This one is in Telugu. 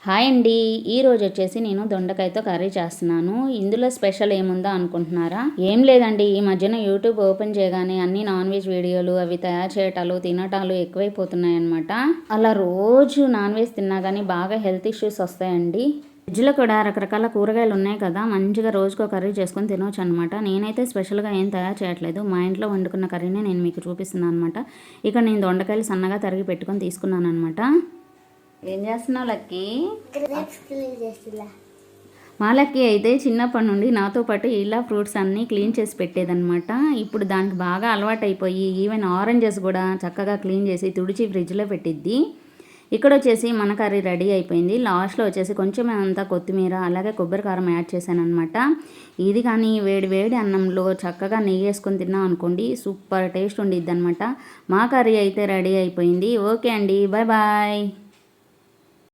హాయ్ అండి. ఈరోజు వచ్చేసి నేను దొండకాయతో కర్రీ చేస్తున్నాను. ఇందులో స్పెషల్ ఏముందో అనుకుంటున్నారా? ఏం లేదండి, ఈ మధ్యన యూట్యూబ్ ఓపెన్ చేయగానే అన్ని నాన్ వెజ్ వీడియోలు అవి తయారు చేయటాలు తినటాలు ఎక్కువైపోతున్నాయి అనమాట. అలా రోజు నాన్ వెజ్ తిన్నా కానీ బాగా హెల్త్ ఇష్యూస్ వస్తాయండి. ఫ్రిడ్జ్లో కూడా రకరకాల కూరగాయలు ఉన్నాయి కదా, మంచిగా రోజుకో కర్రీ చేసుకొని తినవచ్చు అనమాట. నేనైతే స్పెషల్గా ఏం తయారు చేయట్లేదు, మా ఇంట్లో వండుకున్న కర్రీనే నేను మీకు చూపిస్తున్నాను అనమాట. ఇక్కడ నేను దొండకాయలు సన్నగా తరిగి పెట్టుకొని తీసుకున్నాను అనమాట. ఏం చేస్తున్నావు లక్కీ? మా లక్కీ అయితే చిన్నప్పటి నుండి నాతో పాటు ఇలా ఫ్రూట్స్ అన్నీ క్లీన్ చేసి పెట్టేదన్నమాట. ఇప్పుడు దానికి బాగా అలవాటు అయిపోయి ఈవెన్ ఆరెంజెస్ కూడా చక్కగా క్లీన్ చేసి తుడిచి ఫ్రిడ్జ్లో పెట్టిద్ది. ఇక్కడ వచ్చేసి మన కర్రీ రెడీ అయిపోయింది. లాస్ట్లో వచ్చేసి కొంచెం అంతా కొత్తిమీర అలాగే కొబ్బరి కారం యాడ్ చేశాను అనమాట. ఇది కానీ వేడి వేడి అన్నంలో చక్కగా నెయ్యి వేసుకొని తిన్నాం అనుకోండి, సూపర్ టేస్ట్ ఉండిద్ది అనమాట. మా కర్రీ అయితే రెడీ అయిపోయింది. ఓకే అండి, బాయ్ బాయ్.